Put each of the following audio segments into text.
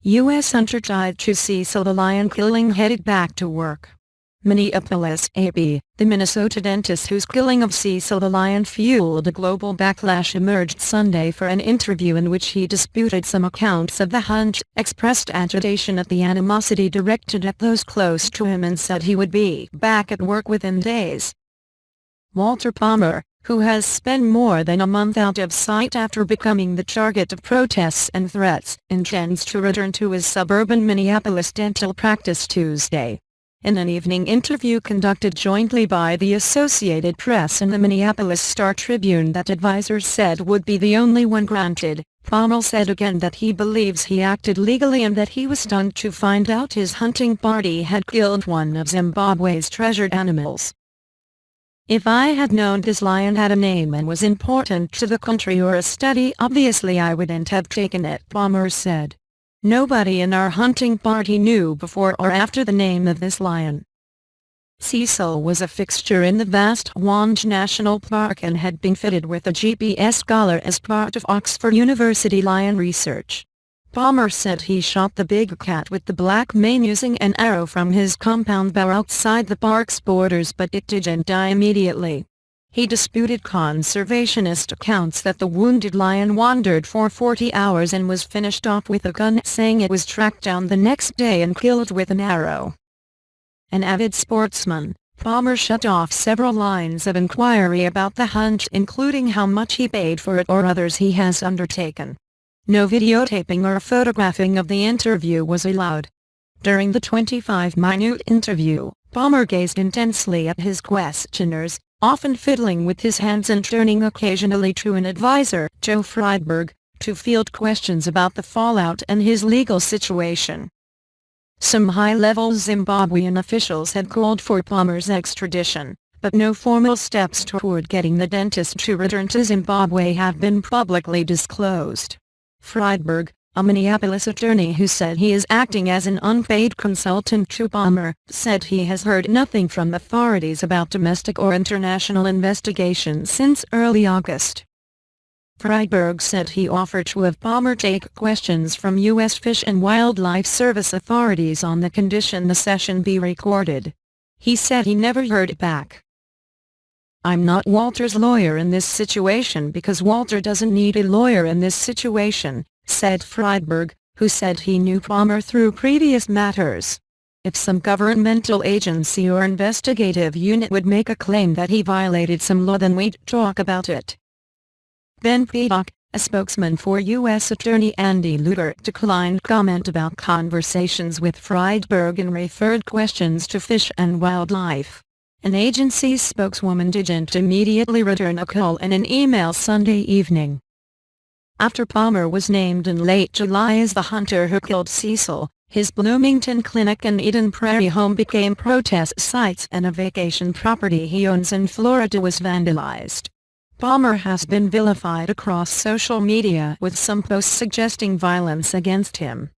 U.S. hunter tied to Cecil the lion killing headed back to work. Minneapolis, AP. The Minnesota dentist whose killing of Cecil the lion fueled a global backlash emerged Sunday for an interview in which he disputed some accounts of the hunt, expressed agitation at the animosity directed at those close to him, and said he would be back at work within days. Walter Palmer, who has spent more than a month out of sight after becoming the target of protests and threats, intends to return to his suburban Minneapolis dental practice Tuesday. In an evening interview conducted jointly by the Associated Press and the Minneapolis Star-Tribune that advisors said would be the only one granted, Palmer said again that he believes he acted legally and that he was stunned to find out his hunting party had killed one of Zimbabwe's treasured animals. "If I had known this lion had a name and was important to the country or a study, obviously I wouldn't have taken it," Palmer said. "Nobody in our hunting party knew before or after the name of this lion." Cecil was a fixture in the vast Wange National Park and had been fitted with a GPS collar as part of Oxford University lion research. Palmer said he shot the big cat with the black mane using an arrow from his compound bow outside the park's borders, but it didn't die immediately. He disputed conservationist accounts that the wounded lion wandered for 40 hours and was finished off with a gun, saying it was tracked down the next day and killed with an arrow. An avid sportsman, Palmer shut off several lines of inquiry about the hunt, including how much he paid for it or others he has undertaken. No videotaping or photographing of the interview was allowed. During the 25-minute interview, Palmer gazed intensely at his questioners, often fiddling with his hands and turning occasionally to an advisor, Joe Friedberg, to field questions about the fallout and his legal situation. Some high-level Zimbabwean officials had called for Palmer's extradition, but no formal steps toward getting the dentist to return to Zimbabwe have been publicly disclosed. Friedberg, a Minneapolis attorney who said he is acting as an unpaid consultant to Palmer, said he has heard nothing from authorities about domestic or international investigations since early August. Friedberg said he offered to have Palmer take questions from U.S. Fish and Wildlife Service authorities on the condition the session be recorded. He said he never heard back. "I'm not Walter's lawyer in this situation because Walter doesn't need a lawyer in this situation," said Friedberg, who said he knew Palmer through previous matters. "If some governmental agency or investigative unit would make a claim that he violated some law, then we'd talk about it." Ben Peacock, a spokesman for U.S. Attorney Andy Luter, declined comment about conversations with Friedberg and referred questions to Fish and Wildlife. An agency's spokeswoman didn't immediately return a call in an email Sunday evening. After Palmer was named in late July as the hunter who killed Cecil, his Bloomington clinic and Eden Prairie home became protest sites and a vacation property he owns in Florida was vandalized. Palmer has been vilified across social media, with some posts suggesting violence against him.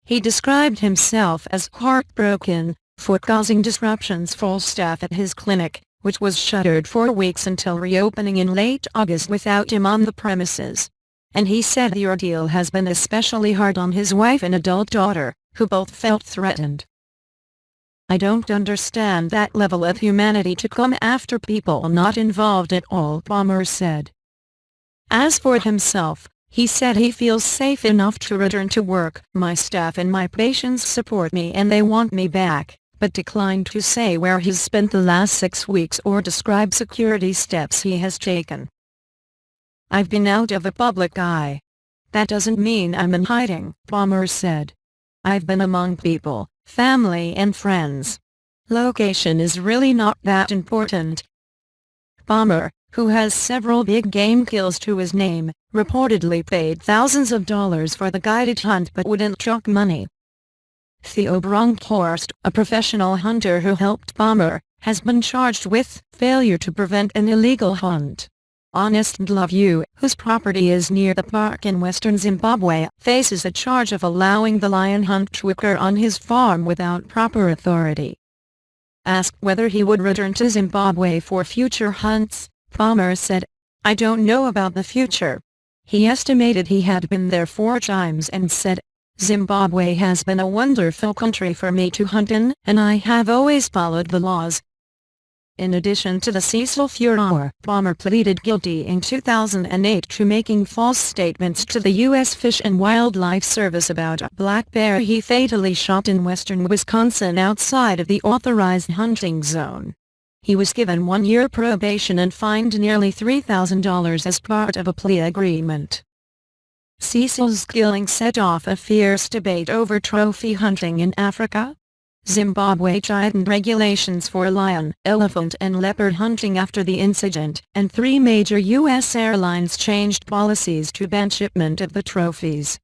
He described himself as heartbroken for causing disruptions for staff at his clinic, which was shuttered for weeks until reopening in late August without him on the premises. And he said the ordeal has been especially hard on his wife and adult daughter, who both felt threatened. "I don't understand that level of humanity to come after people not involved at all," Palmer said. As for himself, he said he feels safe enough to return to work. "My staff and my patients support me and they want me back," but declined to say where he's spent the last 6 weeks or describe security steps he has taken. "I've been out of the public eye. That doesn't mean I'm in hiding," Palmer said. "I've been among people, family and friends. Location is really not that important." Palmer, who has several big game kills to his name, reportedly paid thousands of dollars for the guided hunt but wouldn't chuck money. Theo Bronkhorst, a professional hunter who helped Palmer, has been charged with failure to prevent an illegal hunt. Honest Love, whose property is near the park in western Zimbabwe, faces a charge of allowing the lion hunt to occur on his farm without proper authority. Asked whether he would return to Zimbabwe for future hunts, Palmer said, "I don't know about the future." He estimated he had been there 4 times and said, Zimbabwe has been a wonderful country for me to hunt in, and I have always followed the laws. In addition to the Cecil furor, Bomber pleaded guilty in 2008 to making false statements to the U.S. Fish and Wildlife Service about a black bear he fatally shot in western Wisconsin outside of the authorized hunting zone. He was given 1-year probation and fined nearly $3,000 as part of a plea agreement. Cecil's killing set off a fierce debate over trophy hunting in Africa. Zimbabwe tightened regulations for lion, elephant and leopard hunting after the incident, and 3 major U.S. airlines changed policies to ban shipment of the trophies.